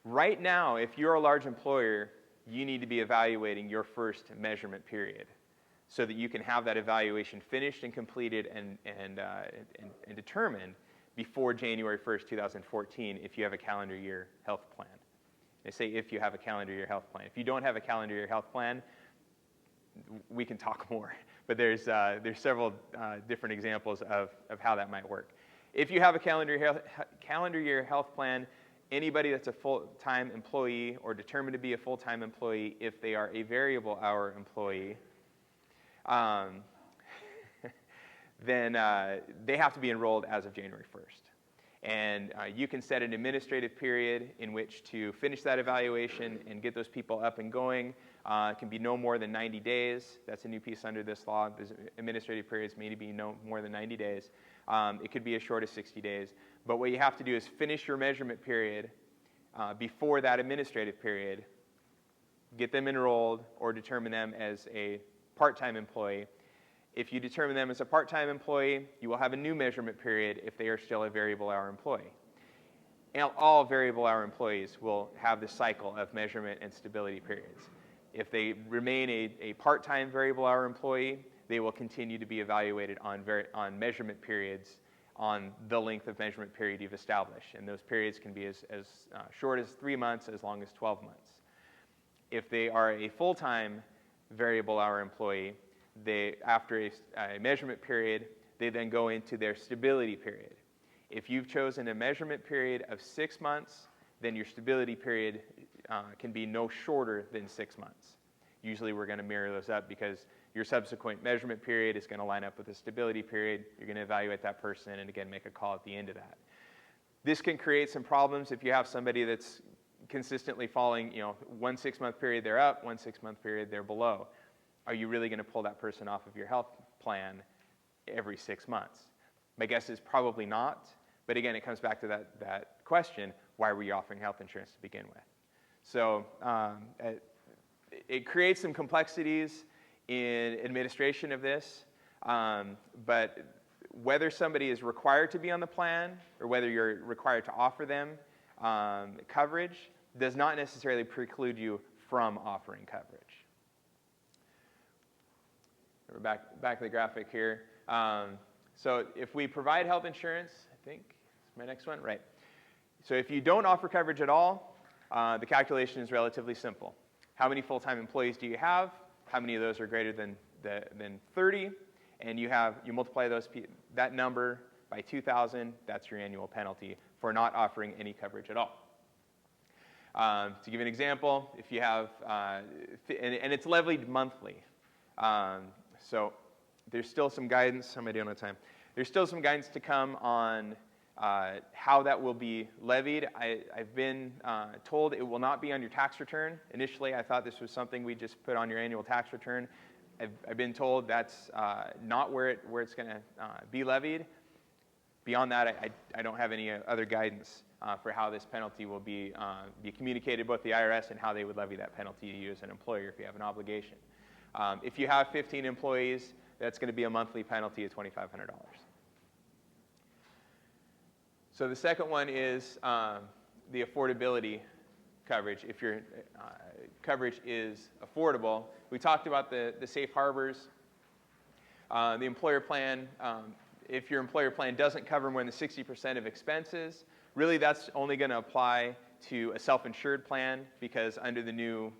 S7: Right now, if you're a large employer, you need to be evaluating your first measurement period so that you can have that evaluation finished and completed and determined before January 1st, 2014 if you have a calendar year health plan. They say if you have a calendar year health plan. If you don't have a calendar year health plan, we can talk more. But there's several different examples of how that might work. If you have a calendar year health plan, anybody that's a full-time employee or determined to be a full-time employee, if they are a variable hour employee, then they have to be enrolled as of January 1st. And you can set an administrative period in which to finish that evaluation and get those people up and going. It can be no more than 90 days. That's a new piece under this law. Administrative periods may be no more than 90 days. It could be as short as 60 days. But what you have to do is finish your measurement period before that administrative period, get them enrolled, or determine them as a part-time employee. If you determine them as a part-time employee, you will have a new measurement period if they are still a variable hour employee. And all variable hour employees will have this cycle of measurement and stability periods. If they remain a part-time variable hour employee, they will continue to be evaluated on measurement periods on the length of measurement period you've established. And those periods can be as short as 3 months, as long as 12 months. If they are a full-time variable hour employee, after a measurement period, they then go into their stability period. If you've chosen a measurement period of 6 months, then your stability period can be no shorter than 6 months. Usually we're going to mirror those up because your subsequent measurement period is going to line up with the stability period. You're going to evaluate that person and again make a call at the end of that. This can create some problems if you have somebody that's consistently falling, 1 6-month period they're up, 1 6-month period they're below. Are you really going to pull that person off of your health plan every 6 months? My guess is probably not, but again, it comes back to that question, why were you offering health insurance to begin with? So it creates some complexities in administration of this, but whether somebody is required to be on the plan or whether you're required to offer them coverage does not necessarily preclude you from offering coverage. We're back to the graphic here. So if we provide health insurance, I think it's my next one, right. So if you don't offer coverage at all, the calculation is relatively simple. How many full-time employees do you have? How many of those are greater than 30? And you multiply that number by 2,000. That's your annual penalty for not offering any coverage at all. To give you an example, if you have, and it's levied monthly. So there's still some guidance. How am I doing on time? There's still some guidance to come on how that will be levied. I've been told it will not be on your tax return. Initially, I thought this was something we just put on your annual tax return. I've been told that's not where it's going to be levied. Beyond that, I don't have any other guidance for how this penalty will be communicated, both the IRS and how they would levy that penalty to you as an employer if you have an obligation. If you have 15 employees, that's going to be a monthly penalty of $2,500. So the second one is the affordability coverage. If your coverage is affordable, we talked about the safe harbors. The employer plan, if your employer plan doesn't cover more than 60% of expenses, really that's only going to apply to a self-insured plan because under the new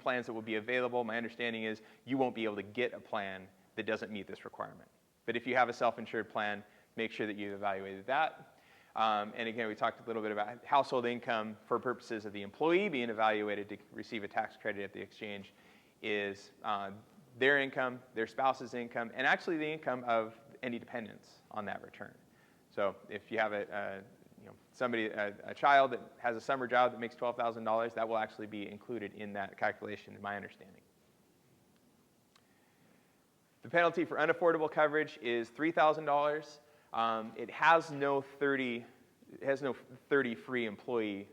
S7: plans that will be available, my understanding is you won't be able to get a plan that doesn't meet this requirement. But if you have a self-insured plan, make sure that you've evaluated that. And again, we talked a little bit about household income for purposes of the employee being evaluated to receive a tax credit at the exchange is their income, their spouse's income, and actually the income of any dependents on that return. So if you have a child that has a summer job that makes $12,000, that will actually be included in that calculation, in my understanding. The penalty for unaffordable coverage is $3,000. It has no 30 free employee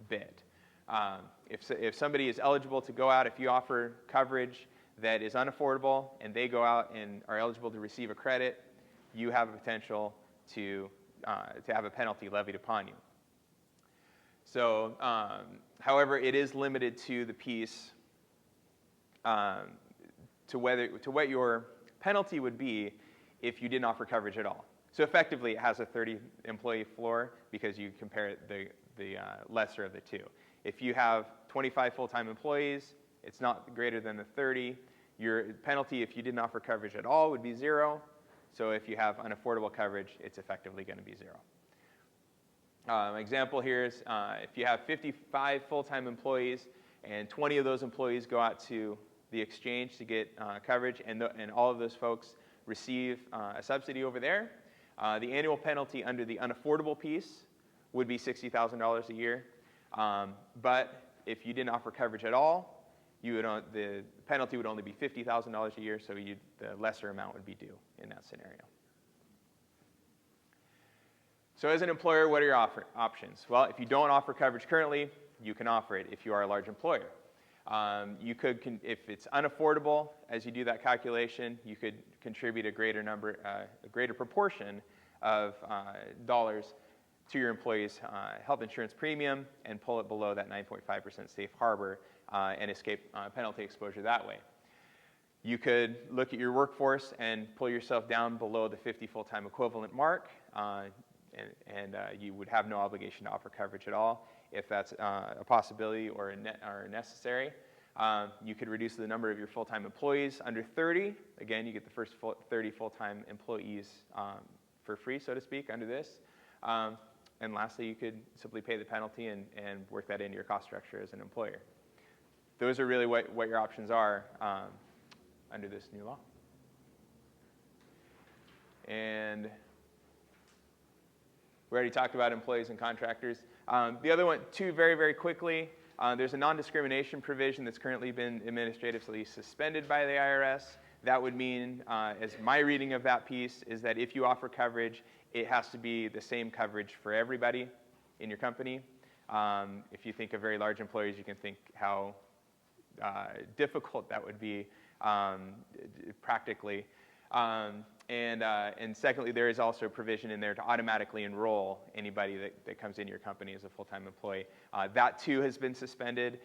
S7: bit. If somebody is eligible to go out, if you offer coverage that is unaffordable and they go out and are eligible to receive a credit, you have a potential to have a penalty levied upon you. So, however, it is limited to the piece to what your penalty would be if you didn't offer coverage at all. So effectively, it has a 30-employee floor because you compare the lesser of the two. If you have 25 full-time employees, it's not greater than the 30. Your penalty, if you didn't offer coverage at all, would be 0. So if you have unaffordable coverage, it's effectively going to be 0. Example here is if you have 55 full-time employees and 20 of those employees go out to the exchange to get coverage, and all of those folks receive a subsidy over there, the annual penalty under the unaffordable piece would be $60,000 a year. But if you didn't offer coverage at all, the penalty would only be $50,000 a year, so the lesser amount would be due in that scenario. So as an employer, what are your options? Well, if you don't offer coverage currently, you can offer it if you are a large employer. You could, if it's unaffordable, as you do that calculation, you could contribute a greater proportion of dollars to your employees' health insurance premium and pull it below that 9.5% safe harbor and escape penalty exposure that way. You could look at your workforce and pull yourself down below the 50 full-time equivalent mark. and you would have no obligation to offer coverage at all. If that's a possibility or necessary, you could reduce the number of your full-time employees under 30. Again, you get the first 30 full-time employees for free, so to speak, under this. And lastly, you could simply pay the penalty and work that into your cost structure as an employer. Those are really what your options are under this new law. And we already talked about employees and contractors. The other one, too, very, very quickly, there's a non-discrimination provision that's currently been administratively suspended by the IRS. That would mean, as my reading of that piece, is that if you offer coverage, it has to be the same coverage for everybody in your company. If you think of very large employers, you can think how difficult that would be practically. And secondly, there is also a provision in there to automatically enroll anybody that comes in your company as a full-time employee. That too has been suspended.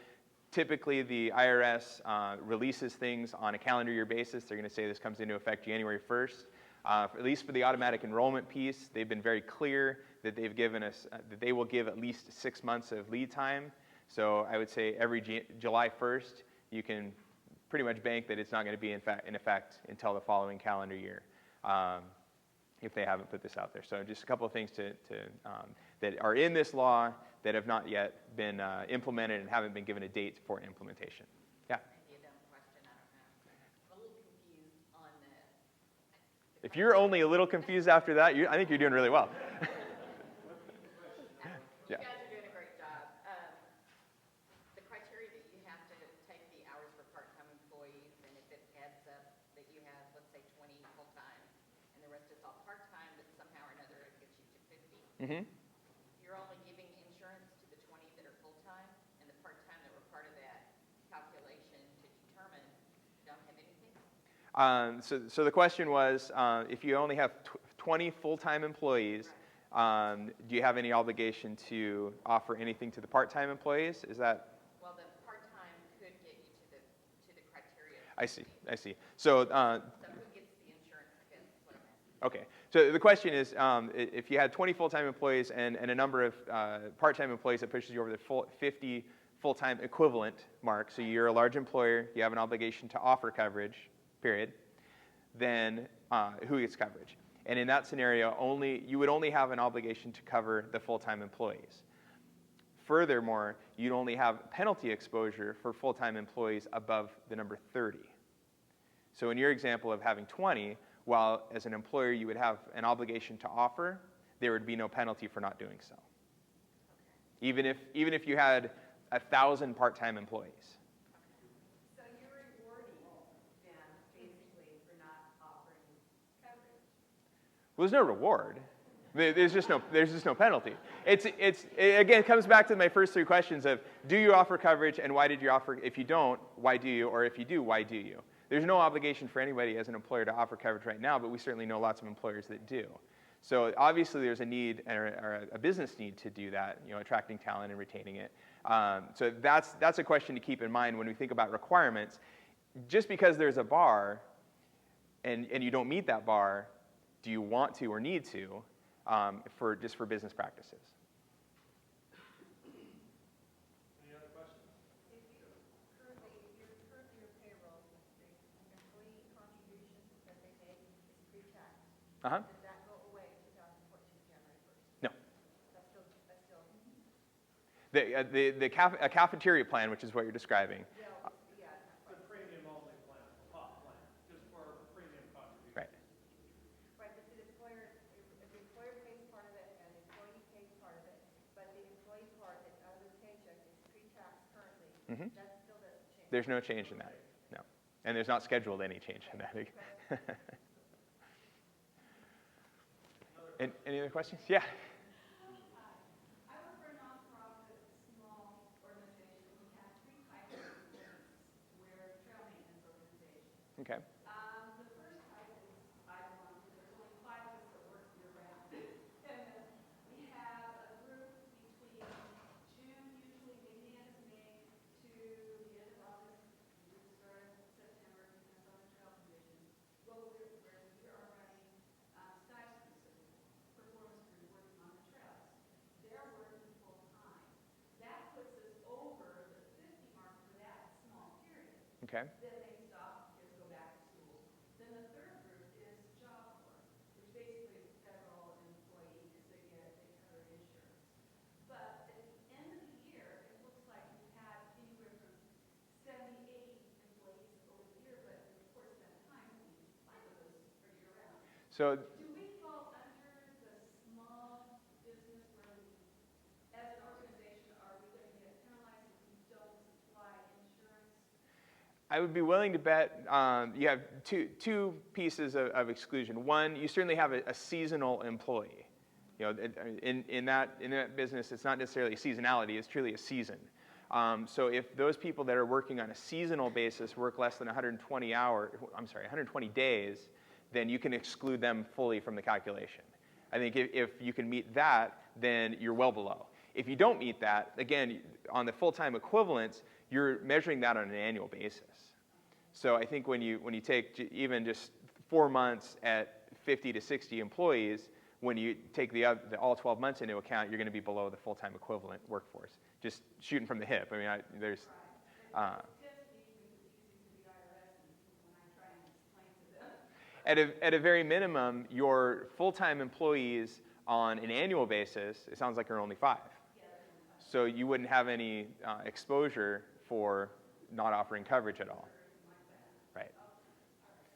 S7: Typically, the IRS releases things on a calendar year basis. They're going to say this comes into effect January 1st. At least for the automatic enrollment piece, they've been very clear that they've given us that they will give at least 6 months of lead time. So I would say every July 1st, you can pretty much bank that it's not going to be in effect until the following calendar year, if they haven't put this out there. So just a couple of things that are in this law that have not yet been implemented and haven't been given a date for implementation. Yeah?
S3: Maybe a dumb question, I don't know. I'm a little confused on the.
S7: If you're only a little confused after that, I think you're doing really well. Yeah.
S3: You guys are doing a great job. The criteria that you have to take the hours for part-time employees, and if it adds up that you have, let's say, 20 full-time, and the rest is all part-time, but somehow or another it gets you to 50.
S7: Mm-hmm.
S3: You're only giving insurance to the 20 that are full-time, and the part-time that were part of that calculation to determine don't have anything?
S7: So the question was, if you only have 20 full-time employees, do you have any obligation to offer anything to the part-time employees? Is that?
S3: Well, the part-time could get you to the criteria.
S7: I see. So
S3: So who gets the insurance? I guess is what I'm asking.
S7: okay. So the question is, if you had 20 full-time employees and a number of part-time employees, that pushes you over the 50 full-time equivalent mark, so you're a large employer, you have an obligation to offer coverage, period, then who gets coverage? And in that scenario, you would only have an obligation to cover the full-time employees. Furthermore, you'd only have penalty exposure for full-time employees above the number 30. So in your example of having 20, while as an employer you would have an obligation to offer, there would be no penalty for not doing so. Even if you had 1,000 part-time employees.
S8: So you're rewarding them basically for not offering coverage?
S7: Well, there's no reward. There's just no penalty. It again comes back to my first three questions of, do you offer coverage, and why did you offer? If you don't, why do you? Or if you do, why do you? There's no obligation for anybody as an employer to offer coverage right now, but we certainly know lots of employers that do. So obviously there's a need or a business need to do that, attracting talent and retaining it. So that's a question to keep in mind when we think about requirements. Just because there's a bar and you don't meet that bar, do you want to or need to for business practices?
S4: Any other questions?
S8: Currently your payroll, the employee contributions that they make is pre-tax.
S7: Uh-huh.
S8: Does that go away in 2014, January 1st?
S7: No.
S8: That's still.
S7: A cafeteria plan, which is what you're describing.
S8: Yeah,
S4: The premium only plan, top plan, just for premium contributions.
S7: Right.
S8: right, but the employer pays part of it and the employee pays part of it, but the employee part that's out of his paycheck is pre-tax currently.
S7: Mhm.
S8: That still doesn't change.
S7: There's no change in that. No. And there's not scheduled any change in that. Any other questions? Yeah.
S8: I work for a nonprofit, small organization. We have 3 types of employees. We're trail maintenance organization.
S7: Okay.
S8: The first type is I belong to. There's only 5 of us that work year round. And we have a group between June, usually maybe the end of May, to the end of August, the start of September, depends on the trail conditions. Well, we are running skies performance
S7: Okay.
S8: Then they stop, kids go back to school. Then the third group is Job Corps, which basically is federal employee because they cover insurance. But at the end of the year, it looks like we've had anywhere from 70, 80 employees over the year, but of course that time, only 5 of those are year round.
S7: So
S8: Do we fall under the small business where we, as an organization, are we going to get penalized if we don't supply insurance?
S7: I would be willing to bet you have two pieces of exclusion. One, you certainly have a seasonal employee. You know, in that business, it's not necessarily seasonality; it's truly a season. So if those people that are working on a seasonal basis work less than 120 days, then you can exclude them fully from the calculation. I think if you can meet that, then you're well below. If you don't meet that, again, on the full-time equivalents, you're measuring that on an annual basis. So I think when you take even just 4 months at 50 to 60 employees, when you take the all 12 months into account, you're going to be below the full-time equivalent workforce. Just shooting from the hip. I mean, there's. At a very minimum, your full-time employees on an annual basis, it sounds like are only 5. So you wouldn't have any exposure for not offering coverage at all. Right.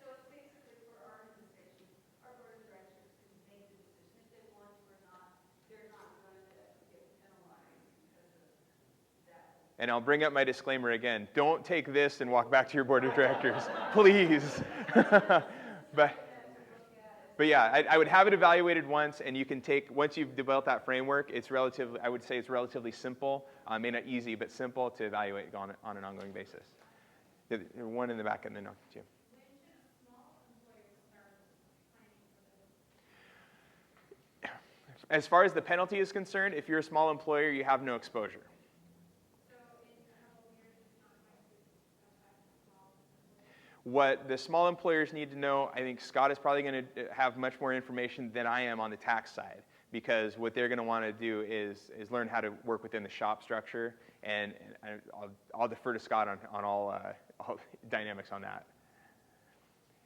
S8: So it's basically for our organization, our board of directors can make the decision if they want to or not. They're not going to get penalized because of that.
S7: And I'll bring up my disclaimer again. Don't take this and walk back to your board of directors, please. But yeah, I would have it evaluated once, and you can once you've developed that framework, I would say it's relatively simple, may not easy, but simple to evaluate on an ongoing basis. One in the back and then two.
S8: When should a small employer start planning for the
S7: As far as the penalty is concerned, if you're a small employer, you have no exposure.
S8: So in a couple of years, it's not going to affect small employers?
S7: What the small employers need to know, I think Scott is probably going to have much more information than I am on the tax side, because what they're going to want to do is learn how to work within the shop structure, and I'll defer to Scott on all dynamics on that.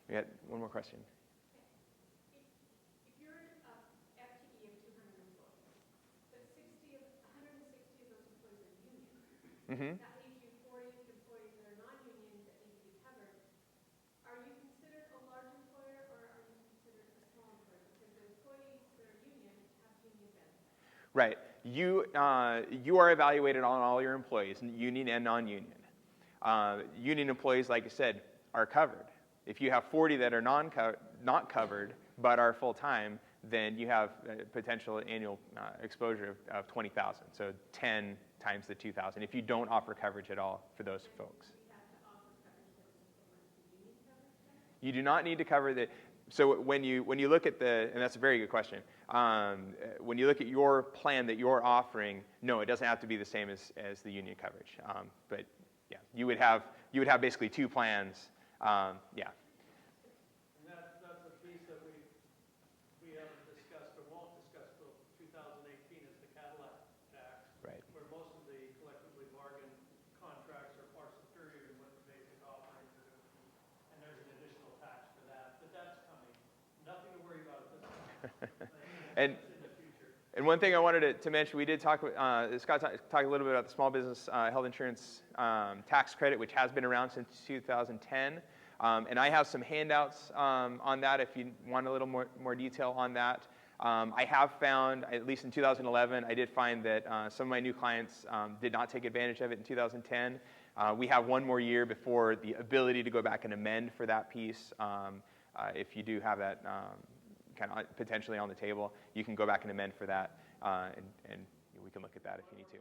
S7: We had one more question.
S8: If you're an FTE of 200 employees, but 160 of those employees are union,
S7: Mm-hmm.
S8: that leaves you 40 employees that are non-union that need to be covered. Are you considered a large employer or are you considered a small employer? Because the employees that are union have union benefits.
S7: Right. You are evaluated on all your employees, union and non-union. Union employees, like I said, are covered. If you have 40 that are not covered but are full-time, then you have a potential annual exposure of 20,000. So 10 times the 2,000 if you don't offer coverage at all for those folks.
S8: We have to offer coverage that is equivalent to union coverage?
S7: You do not need to cover the. So when you look at and that's a very good question. When you look at your plan that you're offering, no, it doesn't have to be the same as the union coverage. But yeah, you would have basically 2 plans. Yeah.
S6: And that's a piece that we haven't discussed or won't discuss till 2018 is the Cadillac tax.
S7: Right.
S6: Where most of the collectively bargained contracts are far superior to what the basic offerings are. And there's an additional tax for that, but that's coming. Nothing to worry about at this point.
S7: And
S6: in the future.
S7: And one thing I wanted to mention, we did talk, Scott talked a little bit about the small business health insurance tax credit, which has been around since 2010. And I have some handouts on that if you want a little more detail on that. I have found, at least in 2011, I did find that some of my new clients did not take advantage of it in 2010. We have one more year before the ability to go back and amend for that piece. If you do have that kind of potentially on the table, you can go back and amend for that, and we can look at that if you need to.